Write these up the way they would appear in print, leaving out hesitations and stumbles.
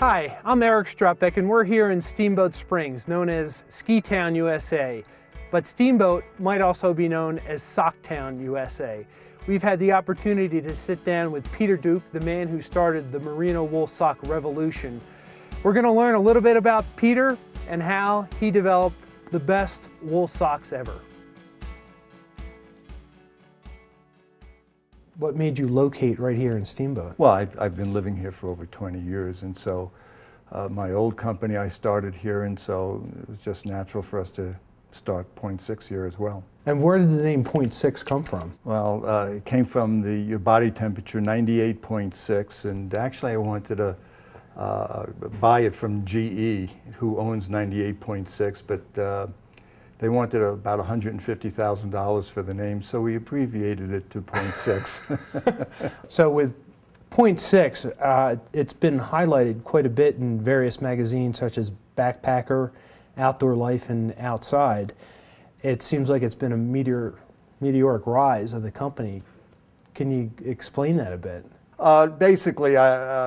Hi, I'm Eric Strupbeck and we're here in Steamboat Springs, known as Ski Town, USA. But Steamboat might also be known as Sock Town, USA. We've had the opportunity to sit down with Peter Duke, the man who started the merino wool sock revolution. We're going to learn a little bit about Peter and how he developed the best wool socks ever. What made you locate right here in Steamboat? Well, I've been living here for over 20 years, and so my old company I started here, and so it was just natural for us to start Point6 here as well. And where did the name Point6 come from? Well, it came from your body temperature, 98.6, and actually I wanted to buy it from GE, who owns 98.6, but they wanted about $150,000 for the name, so we abbreviated it to Point6. So with Point6, it's been highlighted quite a bit in various magazines such as Backpacker, Outdoor Life, and Outside. It seems like it's been a meteoric rise of the company. Can you explain that a bit? Basically,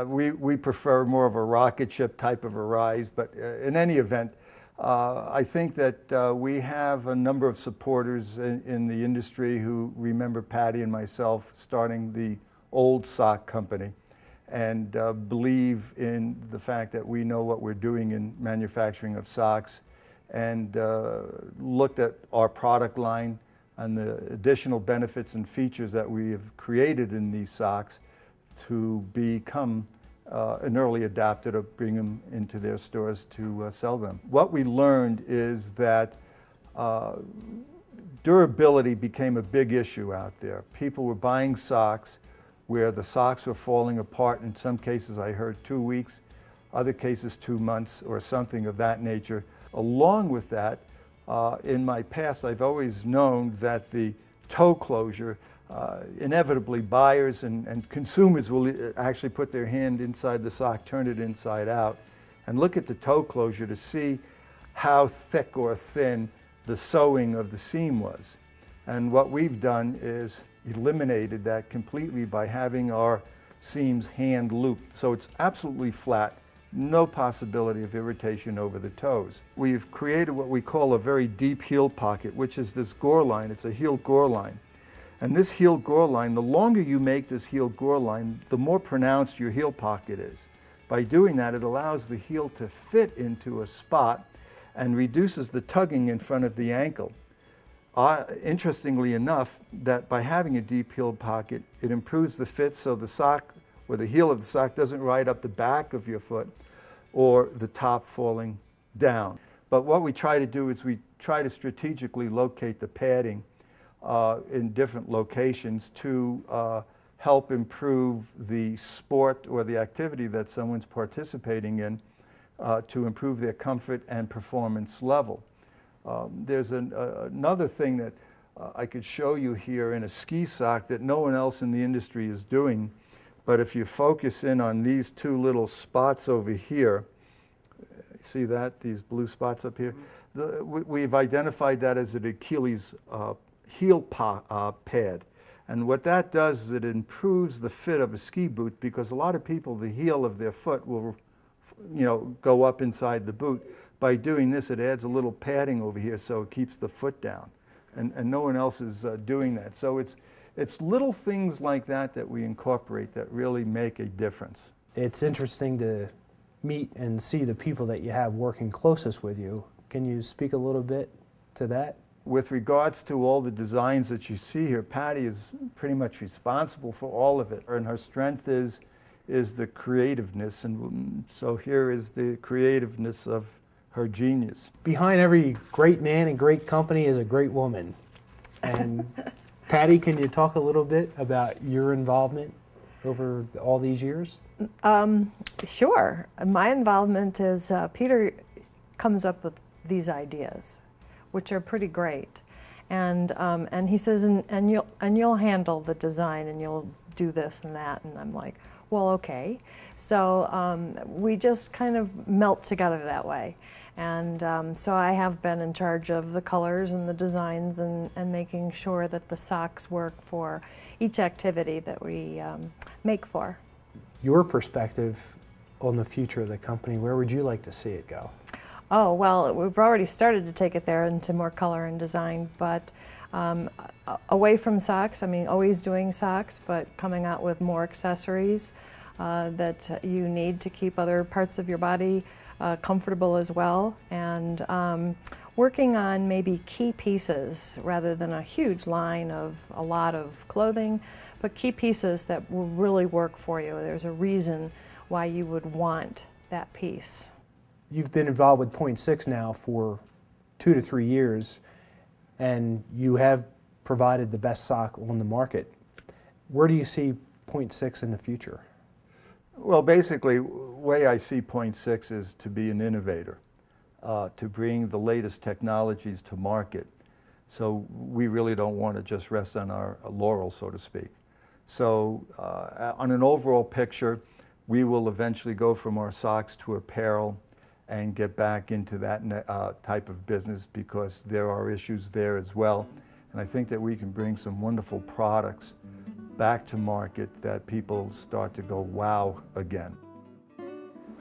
we prefer more of a rocket ship type of a rise, but in any event, I think that we have a number of supporters in the industry who remember Patty and myself starting the old sock company and believe in the fact that we know what we're doing in manufacturing of socks, and looked at our product line and the additional benefits and features that we have created in these socks to become an early adopter to bring them into their stores to sell them. What we learned is that durability became a big issue out there. People were buying socks where the socks were falling apart. In some cases I heard 2 weeks, other cases 2 months or something of that nature. Along with that, in my past I've always known that the toe closure, inevitably buyers and consumers will actually put their hand inside the sock, turn it inside out, and look at the toe closure to see how thick or thin the sewing of the seam was. And what we've done is eliminated that completely by having our seams hand looped. So it's absolutely flat, no possibility of irritation over the toes. We've created what we call a very deep heel pocket, which is this gore line. It's a heel gore line. And this heel gore line, the longer you make this heel gore line, the more pronounced your heel pocket is. By doing that, it allows the heel to fit into a spot and reduces the tugging in front of the ankle. Interestingly enough, that by having a deep heel pocket, it improves the fit so the sock, or the heel of the sock, doesn't ride up the back of your foot or the top falling down. But what we try to do is we try to strategically locate the padding in different locations to help improve the sport or the activity that someone's participating in, to improve their comfort and performance level. There's another thing that I could show you here in a ski sock that no one else in the industry is doing, but if you focus in on these two little spots over here, see that, these blue spots up here? We've identified that as an Achilles heel pad. And what that does is it improves the fit of a ski boot, because a lot of people, the heel of their foot will, go up inside the boot. By doing this, it adds a little padding over here so it keeps the foot down. And no one else is doing that. So it's little things like that that we incorporate that really make a difference. It's interesting to meet and see the people that you have working closest with you. Can you speak a little bit to that? With regards to all the designs that you see here, Patty is pretty much responsible for all of it, and her strength is the creativeness, and so here is the creativeness of her genius. Behind every great man and great company is a great woman. And Patty, can you talk a little bit about your involvement over all these years? Sure. My involvement is Peter comes up with these ideas, which are pretty great, and he says, and you'll handle the design, and you'll do this and that, and I'm like, well, okay. So we just kind of melt together that way, and so I have been in charge of the colors and the designs and making sure that the socks work for each activity that we make for. Your perspective on the future of the company? Where would you like to see it go? Oh, well, we've already started to take it there into more color and design, but away from socks, I mean, always doing socks, but coming out with more accessories that you need to keep other parts of your body comfortable as well, and working on maybe key pieces rather than a huge line of a lot of clothing, but key pieces that will really work for you. There's a reason why you would want that piece. You've been involved with Point6 now for 2 to 3 years, and you have provided the best sock on the market. Where do you see Point6 in the future? Well, basically, the way I see Point6 is to be an innovator, to bring the latest technologies to market. So we really don't want to just rest on our laurels, so to speak. So on an overall picture, we will eventually go from our socks to apparel and get back into that type of business, because there are issues there as well. And I think that we can bring some wonderful products back to market that people start to go wow again.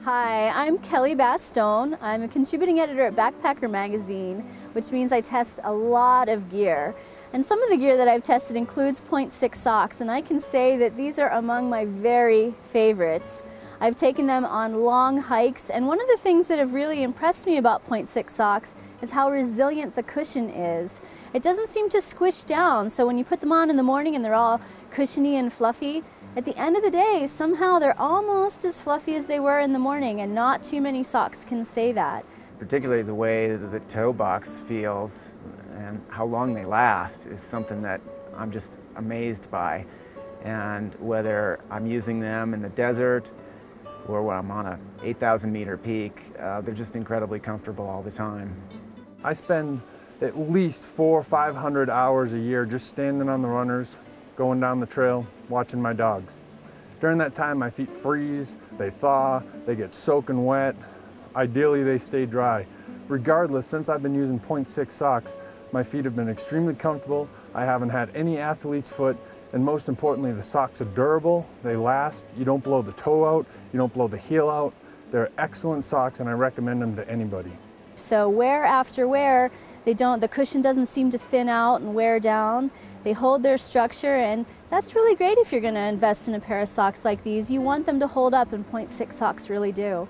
Hi, I'm Kelly Bastogne. I'm a contributing editor at Backpacker magazine, which means I test a lot of gear. And some of the gear that I've tested includes Point6 socks, and I can say that these are among my very favorites. I've taken them on long hikes, and one of the things that have really impressed me about Point6 socks is how resilient the cushion is. It doesn't seem to squish down, so when you put them on in the morning and they're all cushiony and fluffy, at the end of the day, somehow they're almost as fluffy as they were in the morning, and not too many socks can say that. Particularly the way the toe box feels and how long they last is something that I'm just amazed by. And whether I'm using them in the desert or when I'm on a 8,000 meter peak, they're just incredibly comfortable all the time. I spend at least 400 or 500 hours a year just standing on the runners, going down the trail, watching my dogs. During that time, my feet freeze, they thaw, they get soaking wet. Ideally, they stay dry. Regardless, since I've been using Point6 socks, my feet have been extremely comfortable. I haven't had any athlete's foot, and most importantly, the socks are durable, they last, you don't blow the toe out, you don't blow the heel out. They're excellent socks, and I recommend them to anybody. So wear after wear, the cushion doesn't seem to thin out and wear down. They hold their structure, and that's really great if you're going to invest in a pair of socks like these. You want them to hold up, and Point6 socks really do.